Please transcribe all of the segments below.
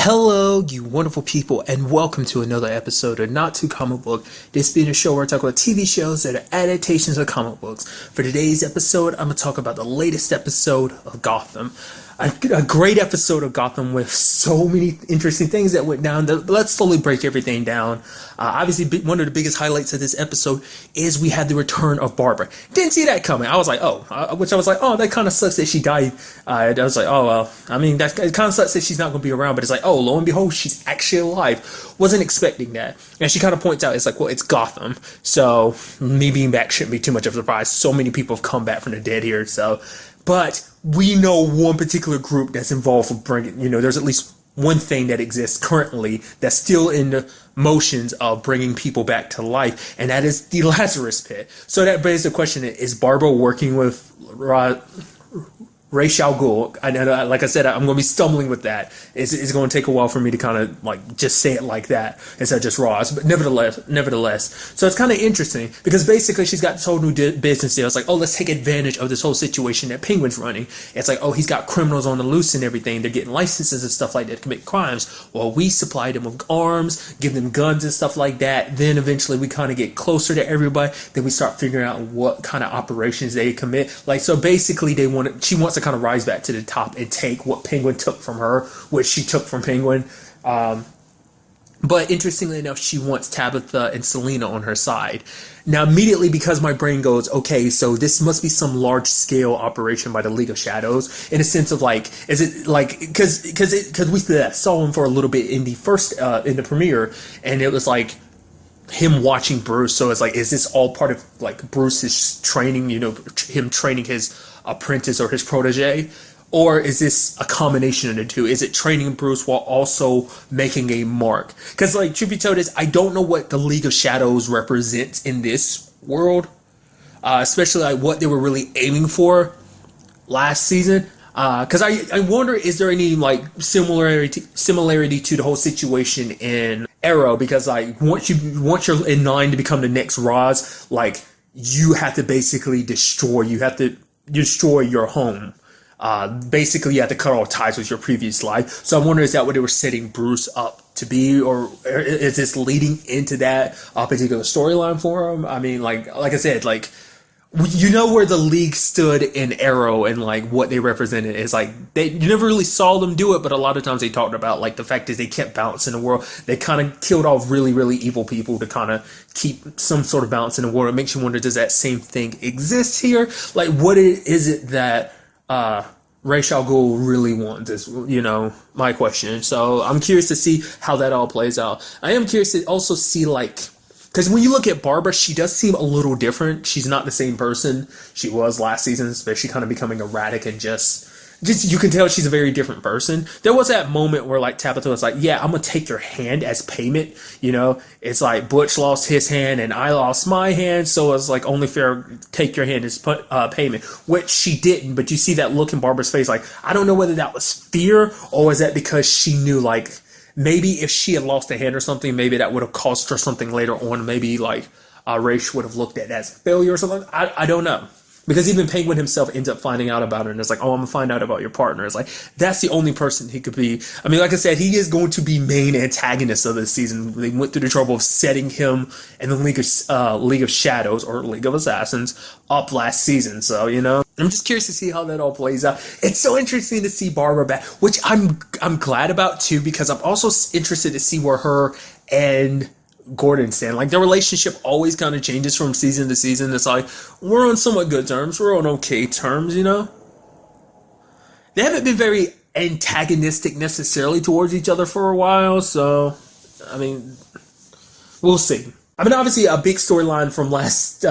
Hello, you wonderful people, and welcome to another episode of Not Too Comic Book. This being a show where I talk about TV shows that are adaptations of comic books. For today's episode, I'm going to talk about the latest episode of Gotham. A great episode of Gotham with so many interesting things that went down. Let's slowly break everything down. Obviously, one of the biggest highlights of this episode is we had the return of Barbara. Didn't see that coming. I was like, oh, that kind of sucks that she died. I was like, oh, well, I mean, it kind of sucks that she's not going to be around, but it's like, oh, lo and behold, she's actually alive. Wasn't expecting that. And she kind of points out, it's like, well, it's Gotham. So me being back shouldn't be too much of a surprise. So many people have come back from the dead here. But we know one particular group that's involved with bringing, there's at least one thing that exists currently that's still in the motions of bringing people back to life, and that is the Lazarus Pit. So that begs the question, is Barbara working with Ra's al Ghul? I know, like I said, I'm going to be stumbling with that. It's going to take a while for me to kind of just say it like that instead of just Ra's, but nevertheless. So it's kind of interesting because basically she's got this whole new business deal. It's like, oh, let's take advantage of this whole situation that Penguin's running. It's like, oh, he's got criminals on the loose and everything. They're getting licenses and stuff like that to commit crimes. Well, we supply them with arms, give them guns and stuff like that. Then eventually we kind of get closer to everybody. Then we start figuring out what kind of operations they commit. So basically she wants to kind of rise back to the top and take what Penguin took from her, which she took from Penguin. But interestingly enough, she wants Tabitha and Selena on her side. Now, immediately, because my brain goes, okay, so this must be some large-scale operation by the League of Shadows, in a sense of is it because we saw him for a little bit in the first in the premiere, and it was like him watching Bruce. So it's like, is this all part of Bruce's training? Him training his apprentice or his protege, or is this a combination of the two? Is it training Bruce while also making a mark? Because truth be told, I don't know what the League of Shadows represents in this world, especially what they were really aiming for last season. Because I wonder, is there any similarity to the whole situation in Arrow? Because once you're in line to become the next Roz, you have to basically destroy your home. Basically, you have to cut all ties with your previous life. So I wonder, is that what they were setting Bruce up to be, or is this leading into that particular storyline for him? I mean, like I said, where the League stood in Arrow and what they represented is you never really saw them do it, but a lot of times they talked about the fact is they kept balance in the world. They kind of killed off really, really evil people to kind of keep some sort of balance in the world. It makes you wonder, does that same thing exist here? What is it that Ra's al Ghul really wants is, my question. So I'm curious to see how that all plays out. I am curious to also see because when you look at Barbara, she does seem a little different. She's not the same person she was last season, especially kind of becoming erratic and just you can tell she's a very different person. There was that moment where Tabitha was like, yeah, I'm going to take your hand as payment. It's like Butch lost his hand and I lost my hand. So it's only fair, take your hand as payment, which she didn't. But you see that look in Barbara's face. I don't know whether that was fear or was that because she knew maybe if she had lost a hand or something, maybe that would have cost her something later on. Maybe Ra's would have looked at that as a failure or something. I don't know. Because even Penguin himself ends up finding out about it, and it's oh, I'm going to find out about your partner. It's that's the only person he could be. I mean, like I said, he is going to be main antagonist of this season. They went through the trouble of setting him and the League of Shadows, or League of Assassins, up last season. So, I'm just curious to see how that all plays out. It's so interesting to see Barbara back, which I'm glad about, too, because I'm also interested to see where her and Gordon stand. Their relationship always kind of changes from season to season. It's we're on somewhat good terms, we're on okay terms, They haven't been very antagonistic necessarily towards each other for a while, so I mean, we'll see. I mean, obviously a big storyline from last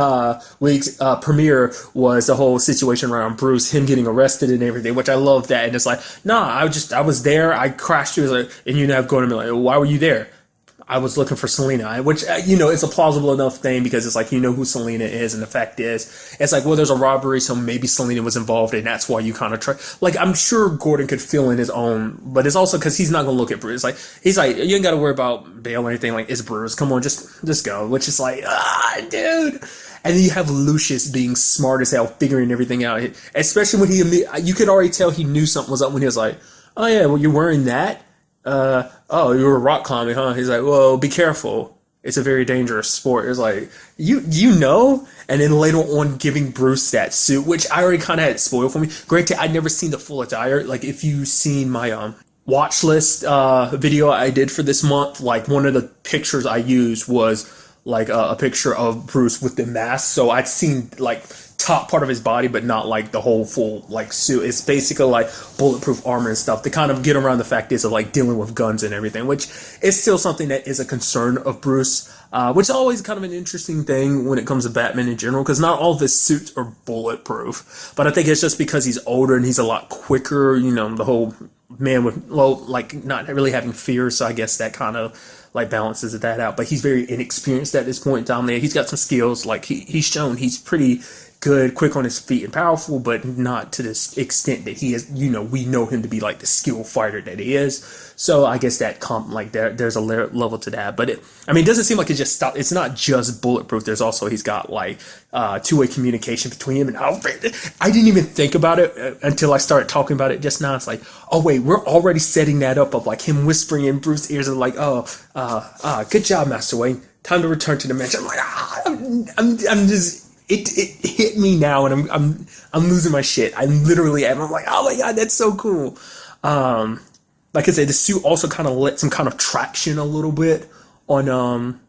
week's premiere was the whole situation around Bruce, him getting arrested and everything, which I love that. And it's I was there, I crashed through, and you have Gordon be why were you there? I was looking for Selena, which, it's a plausible enough thing because it's who Selena is. And the fact is, it's well, there's a robbery, so maybe Selena was involved, and that's why you kind of try. I'm sure Gordon could fill in his own, but it's also because he's not going to look at Bruce. He's you ain't got to worry about bail or anything. It's Bruce. Come on, just go. Which is dude. And then you have Lucius being smart as hell, figuring everything out. Especially when you could already tell he knew something was up when he was oh yeah, well, you're wearing that? oh, you were rock climbing, huh? He's like, well, be careful. It's a very dangerous sport. It's like, you know? And then later on giving Bruce that suit, which I already kind of had spoiled for me. Granted, I'd never seen the full attire. Like, if you've seen my watch list video I did for this month, like, one of the pictures I used was like a picture of Bruce with the mask. So I'd seen like top part of his body, but not like the whole full like suit. It's basically like bulletproof armor and stuff to kind of get around the fact is of like dealing with guns and everything, which is still something that is a concern of Bruce, which is always kind of an interesting thing when it comes to Batman in general, because not all of his suits are bulletproof. But I think it's just because he's older and he's a lot quicker, you know, the whole man with low, like not really having fear. So I guess that kind of like balances that out. But he's very inexperienced at this point down there. He's got some skills, like he's shown he's pretty good, quick on his feet and powerful, but not to this extent that he is, you know, we know him to be like the skilled fighter that he is. So I guess that there's a level to that. But it doesn't seem like it just stopped. It's not just bulletproof. There's also, he's got like two-way communication between him and Alfred. I didn't even think about it until I started talking about it just now. It's like, oh wait, we're already setting that up of like him whispering in Bruce's ears and like, good job, Master Wayne. Time to return to the mansion. I'm like, I'm just, it hit me now, and I'm losing my shit. I literally am. I'm like, oh my god, that's so cool. Like I said, the suit also kind of lets him kind of traction a little bit on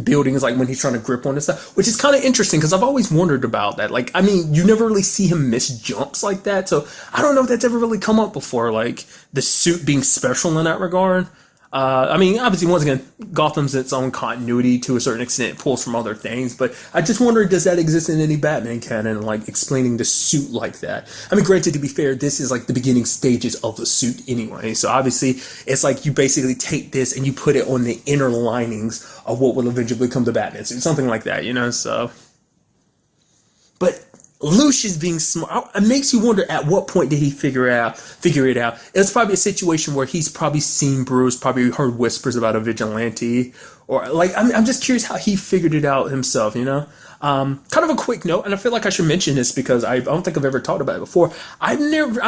buildings, like when he's trying to grip on this stuff, which is kind of interesting because I've always wondered about that. Like, I mean, you never really see him miss jumps like that, so I don't know if that's ever really come up before, like the suit being special in that regard. Obviously, once again, Gotham's its own continuity to a certain extent. It pulls from other things, but I just wonder, does that exist in any Batman canon, like explaining the suit like that? I mean, granted, to be fair, this is like the beginning stages of the suit anyway, so obviously, it's like you basically take this and you put it on the inner linings of what will eventually become the Batman suit, something like that, you know, so. But Lucius being smart, it makes you wonder at what point did he figure it out. It's probably a situation where he's probably seen Bruce, probably heard whispers about a vigilante, or like, I'm just curious how he figured it out himself, you know? Kind of a quick note, and I feel like I should mention this because I don't think I've ever talked about it before. I'm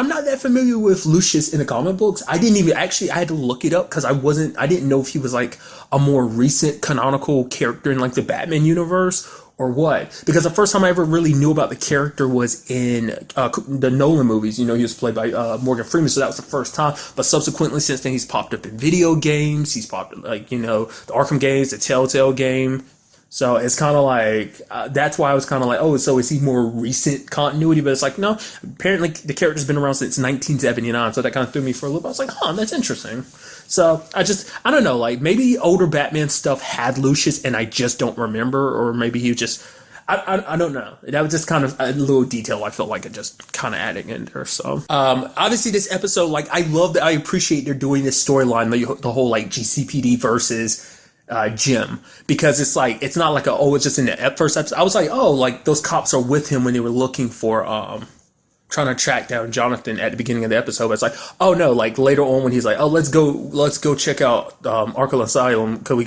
not that familiar with Lucius in the comic books. I had to look it up because I didn't know if he was like a more recent canonical character in like the Batman universe or what. Because the first time I ever really knew about the character was in the Nolan movies. You know, he was played by Morgan Freeman, so that was the first time. But subsequently, since then, he's popped up in video games. He's popped up, like, you know, the Arkham games, the Telltale game. So it's kind of like, that's why I was kind of like, oh, so is he more recent continuity? But it's like, no, apparently the character's been around since 1979, so that kind of threw me for a loop. I was like, huh, that's interesting. So I don't know, like, maybe older Batman stuff had Lucius and I just don't remember, or maybe he was just, I don't know. That was just kind of a little detail I felt like it just kind of adding in there. So, obviously this episode, like, I appreciate they're doing this storyline, the whole, like, GCPD versus Jim, because it's like, it's not like it's just in the first episode. I was like, oh, like those cops are with him when they were looking for trying to track down Jonathan at the beginning of the episode. But it's like, oh no, like later on when he's like, oh, let's go check out Arkham Asylum because we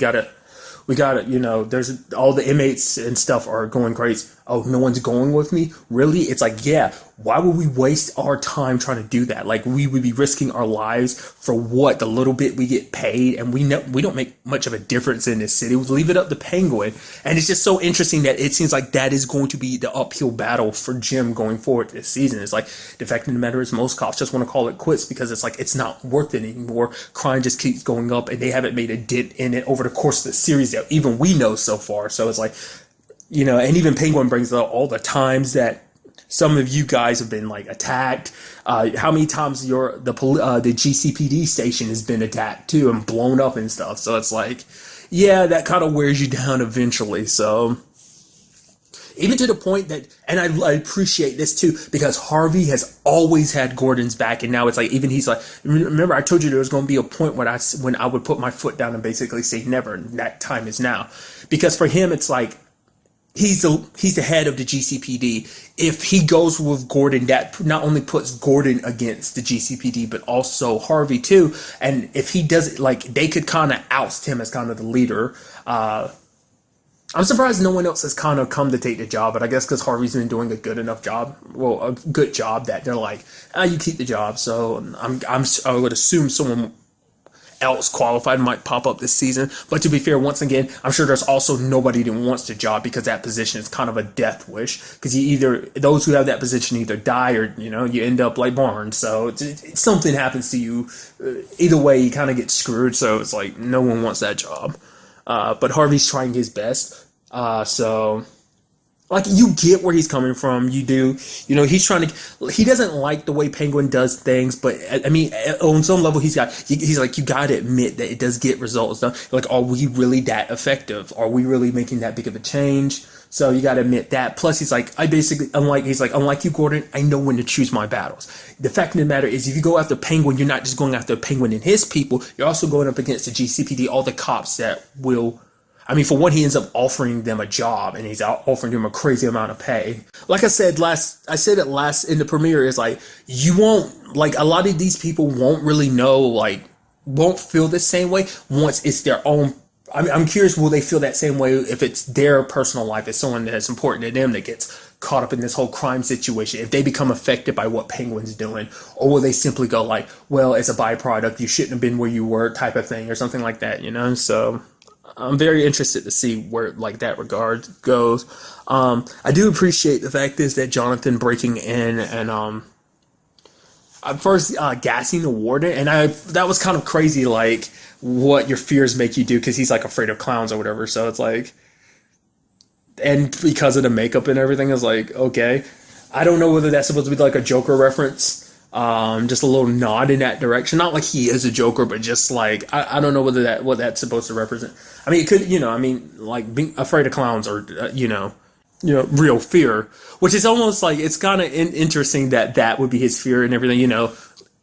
gotta, you know, there's all the inmates and stuff are going crazy. Oh, no one's going with me? Really? It's like, yeah, why would we waste our time trying to do that? Like, we would be risking our lives for what? The little bit we get paid, and we know we don't make much of a difference in this city. We'll leave it up to Penguin. And it's just so interesting that it seems like that is going to be the uphill battle for Jim going forward this season. It's like, the fact of the matter is most cops just want to call it quits because it's like, it's not worth it anymore. Crime just keeps going up, and they haven't made a dent in it over the course of the series that even we know so far. So it's like, you know, and even Penguin brings up all the times that some of you guys have been like attacked. How many times the GCPD station has been attacked too and blown up and stuff. So it's like, yeah, that kind of wears you down eventually. So even to the point that, and I appreciate this too, because Harvey has always had Gordon's back, and now it's like, even he's like, remember I told you there was going to be a point when I would put my foot down and basically say never, and that time is now. Because for him, it's like, he's the head of the GCPD. If he goes with Gordon, that not only puts Gordon against the GCPD, but also Harvey too. And if he does it, like, they could kind of oust him as kind of the leader. I'm surprised no one else has kind of come to take the job, but I guess because Harvey's been doing a good enough job, well, a good job, that they're like, you keep the job. So I would assume someone else qualified might pop up this season. But to be fair, once again, I'm sure there's also nobody that wants the job because that position is kind of a death wish. Because those who have that position either die or, you end up like Barnes. So something happens to you. Either way, you kind of get screwed. So it's like no one wants that job. But Harvey's trying his best. So like, you get where he's coming from. You do, he's he doesn't like the way Penguin does things, but I mean, on some level, he's like, you got to admit that it does get results done. Like, are we really that effective? Are we really making that big of a change? So you got to admit that. Plus, he's like, unlike you, Gordon, I know when to choose my battles. The fact of the matter is, if you go after Penguin, you're not just going after Penguin and his people. You're also going up against the GCPD, all the cops that will. I mean, for one, he ends up offering them a job, and he's offering them a crazy amount of pay. Like I said it last in the premiere, is like, you won't, like, a lot of these people won't really know, like, won't feel the same way once it's their own. I'm curious, will they feel that same way if it's their personal life, as someone that's important to them that gets caught up in this whole crime situation, if they become affected by what Penguin's doing, or will they simply go like, well, it's a byproduct, you shouldn't have been where you were, type of thing, or something like that, So I'm very interested to see where like that regard goes. I do appreciate the fact is that Jonathan breaking in and first gassing the warden, and that was kind of crazy, like what your fears make you do, because he's like afraid of clowns or whatever. So it's like, and because of the makeup and everything, is like, okay, I don't know whether that's supposed to be like a Joker reference. Just a little nod in that direction. Not like he is a Joker, but just like, I don't know whether what that's supposed to represent. I mean, it could, like being afraid of clowns or, real fear, which is almost like, it's kind of interesting that would be his fear and everything,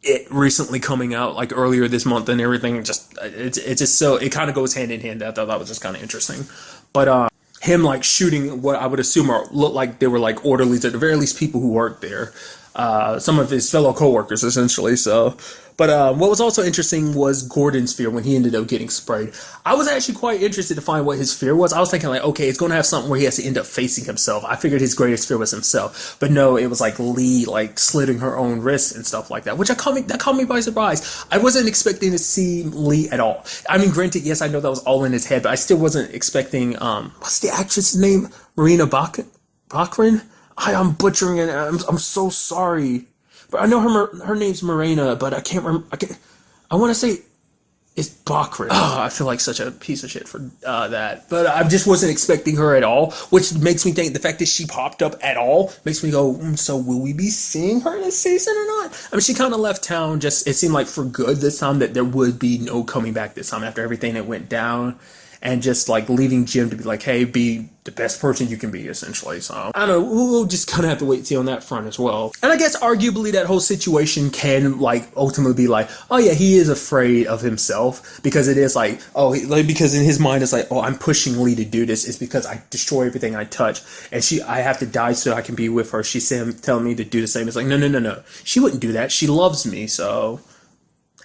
it recently coming out like earlier this month and everything. It's just so, it kind of goes hand in hand. I thought that was just kind of interesting. But, him like shooting what I would assume look like they were like orderlies, at the very least people who worked there. Some of his fellow coworkers, essentially. So, but what was also interesting was Gordon's fear when he ended up getting sprayed. I was actually quite interested to find what his fear was. I was thinking like, okay, it's going to have something where he has to end up facing himself. I figured his greatest fear was himself, but no, it was like Lee like slitting her own wrists and stuff like that, which that caught me by surprise. I wasn't expecting to see Lee at all. I mean, granted, yes, I know that was all in his head, but I still wasn't expecting. What's the actress's name? Marina Baccarin. I'm butchering it. I'm so sorry, but I know her name's Morena, but I can't remember. I want to say it's Baccarin. Oh, I feel like such a piece of shit for that, but I just wasn't expecting her at all, which makes me think the fact that she popped up at all makes me go, so will we be seeing her this season or not? I mean, she kind of left town. It seemed like for good this time, that there would be no coming back this time after everything that went down. And just like leaving Jim to be like, hey, be the best person you can be, essentially. So I don't know. We'll just kind of have to wait and see on that front as well. And I guess arguably that whole situation can like ultimately be like, oh yeah, he is afraid of himself, because it is like, because in his mind it's like, oh, I'm pushing Lee to do this. It's because I destroy everything I touch, and I have to die so I can be with her. She's telling me to do the same. It's like, no. She wouldn't do that. She loves me, so.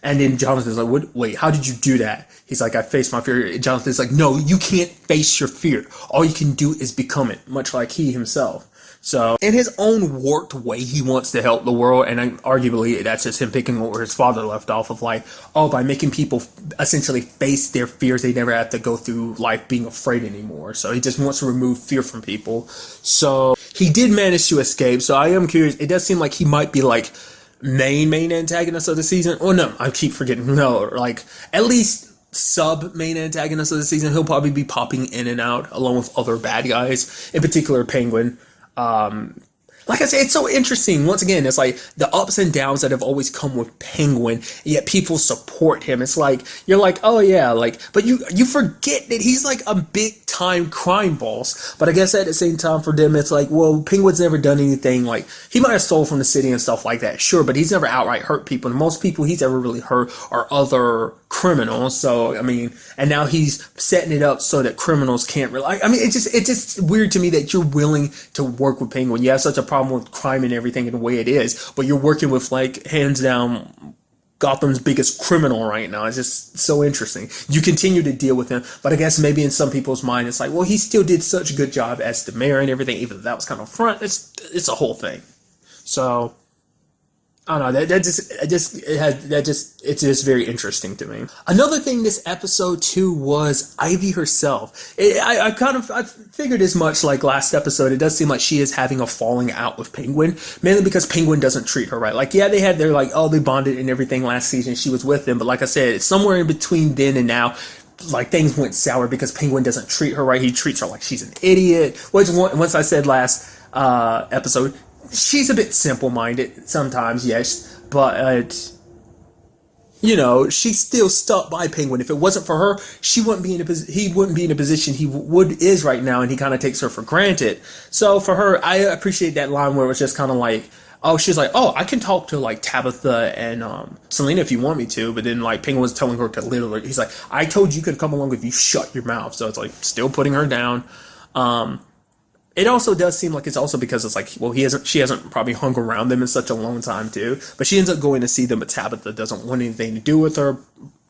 And then Jonathan's like, wait, how did you do that? He's like, I faced my fear. Jonathan's like, no, you can't face your fear. All you can do is become it, much like he himself. So, in his own warped way, he wants to help the world, and arguably that's just him picking up where his father left off of like, by making people essentially face their fears, they never have to go through life being afraid anymore. So he just wants to remove fear from people. So he did manage to escape. So I am curious. It does seem like he might be like main antagonist of the season. Oh no, I keep forgetting. No, like at least sub main antagonist of the season. He'll probably be popping in and out along with other bad guys, in particular Penguin. Like I said, it's so interesting. Once again, it's like the ups and downs that have always come with Penguin, yet people support him. It's like, you're like, oh yeah, like, but you forget that he's like a big time crime boss. But I guess at the same time for them, it's like, well, Penguin's never done anything. Like, he might have stole from the city and stuff like that, sure, but he's never outright hurt people. And most people he's ever really hurt are other criminals. So, I mean, and now he's setting it up so that criminals can't rely. I mean, it's just weird to me that you're willing to work with Penguin. You have such a problem with crime and everything and the way it is, but you're working with like hands down Gotham's biggest criminal right now. It's just so interesting. You continue to deal with him, but I guess maybe in some people's mind it's like, well, he still did such a good job as the mayor and everything, even though that was kind of front. It's a whole thing. So I don't know. It's just very interesting to me. Another thing this episode too was Ivy herself. I figured as much like last episode. It does seem like she is having a falling out with Penguin, mainly because Penguin doesn't treat her right. Like, yeah, they had their like, oh, they bonded and everything last season. She was with them, but like I said, somewhere in between then and now, like things went sour because Penguin doesn't treat her right. He treats her like she's an idiot. Which once I said last episode. She's a bit simple-minded sometimes, yes, but you know, she's still stuck by Penguin. If it wasn't for her, he wouldn't be in a position he is right now, and he kind of takes her for granted. So for her, I appreciate that line where it was just kind of like, oh, she's like, oh, I can talk to like Tabitha and Selena if you want me to, but then like Penguin was telling her to literally, he's like, I told you could come along if you shut your mouth. So it's like still putting her down. It also does seem like it's also because it's like, well, she hasn't probably hung around them in such a long time too. But she ends up going to see them, but Tabitha doesn't want anything to do with her.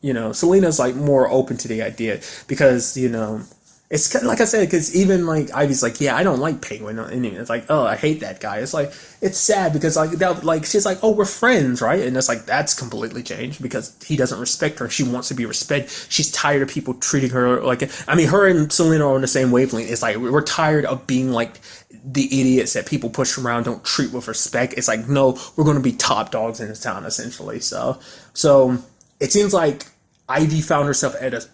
You know, Selena's like more open to the idea because, you know, it's kind of like I said, because even like Ivy's like, yeah, I don't like Penguin, and it's like, oh, I hate that guy. It's like, it's sad because like she's like, oh, we're friends, right? And it's like that's completely changed because he doesn't respect her. She wants to be respected. She's tired of people treating her like, I mean, her and Selena are on the same wavelength. It's like we're tired of being like the idiots that people push around, don't treat with respect. It's like, no, we're going to be top dogs in this town essentially. So it seems like Ivy found herself at a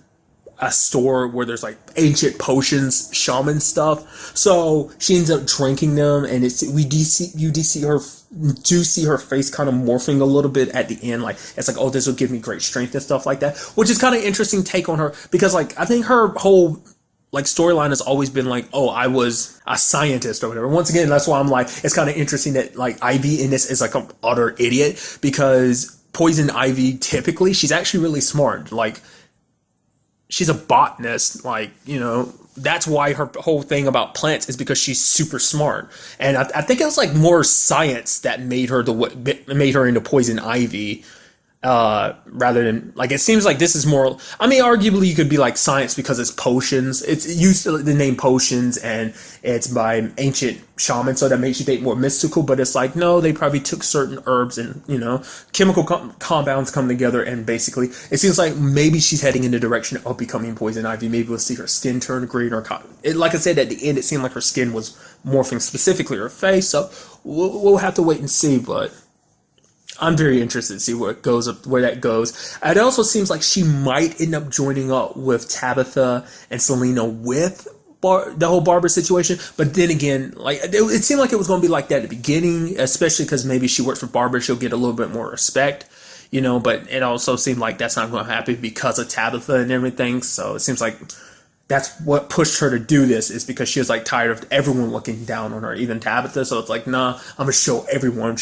store where there's like ancient potions, shaman stuff. So she ends up drinking them, and you do see her face kind of morphing a little bit at the end. Like it's like, oh, this will give me great strength and stuff like that, which is kind of interesting take on her because like I think her whole like storyline has always been like, oh, I was a scientist or whatever. Once again, that's why I'm like, it's kind of interesting that like Ivy in this is like an utter idiot because Poison Ivy typically she's actually really smart. Like she's a botanist, like, you know, that's why her whole thing about plants is because she's super smart. And I think it was like more science that made her into Poison Ivy, rather than like, it seems like this is more, I mean, arguably you could be like science because it's potions. It's used to the name potions and it's by ancient shamans. So that makes you think more mystical, but it's like, no, they probably took certain herbs and, you know, chemical compounds come together. And basically it seems like maybe she's heading in the direction of becoming Poison Ivy. Maybe we'll see her skin turn green or like I said, at the end, it seemed like her skin was morphing, specifically her face. So we'll have to wait and see, but I'm very interested to see where that goes. It also seems like she might end up joining up with Tabitha and Selena with the whole Barbara situation. But then again, like it seemed like it was going to be like that at the beginning, especially because maybe she works for Barbara, she'll get a little bit more respect, you know. But it also seemed like that's not going to happen because of Tabitha and everything. So it seems like that's what pushed her to do this, is because she was like tired of everyone looking down on her, even Tabitha. So it's like, nah, I'm gonna show everyone,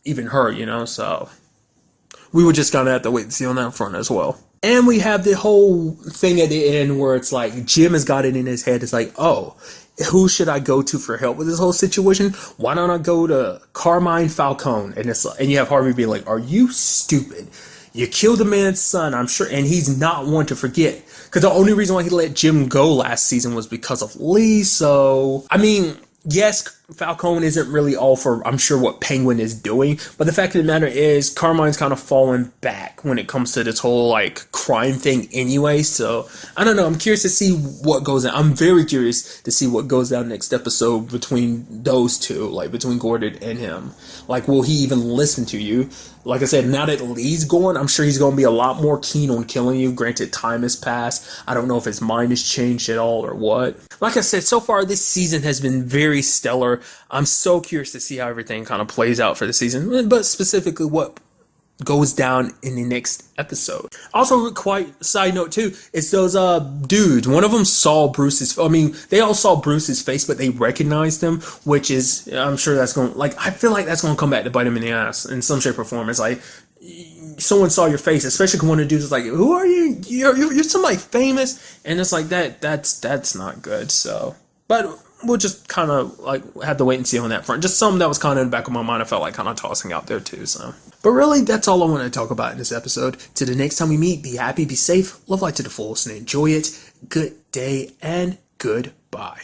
even her, you know. So we were just gonna have to wait and see on that front as well. And we have the whole thing at the end where it's like Jim has got it in his head. It's like, oh, who should I go to for help with this whole situation? Why don't I go to Carmine Falcone? And you have Harvey being like, are you stupid? You killed a man's son, I'm sure, and he's not one to forget. Because the only reason why he let Jim go last season was because of Lee. So, I mean, yes, Falcone isn't really all for, I'm sure, what Penguin is doing, but the fact of the matter is Carmine's kind of fallen back when it comes to this whole like crime thing anyway. So I don't know, I'm curious to see what goes on. I'm very curious to see what goes down next episode between those two, like between Gordon and him. Like, will he even listen to you? Like I said, now that Lee's gone, I'm sure he's going to be a lot more keen on killing you. Granted, time has passed. I don't know if his mind has changed at all or what. Like I said, so far this season has been very stellar. I'm so curious to see how everything kind of plays out for the season, but specifically what goes down in the next episode. Also, quite side note too, it's those dudes. One of them saw Bruce's, I mean, they all saw Bruce's face, but they recognized him, which is, I'm sure that's going, like, I feel like that's going to come back to bite him in the ass in some shape or form. It's like, someone saw your face, especially when one of the dudes is like, who are you? You're somebody famous, and it's like that's not good. So, but we'll just kind of like have to wait and see on that front. Just something that was kind of in the back of my mind, I felt like kind of tossing out there too. So, but really, that's all I want to talk about in this episode. Till the next time we meet, be happy, be safe, love life to the fullest, and enjoy it. Good day and goodbye.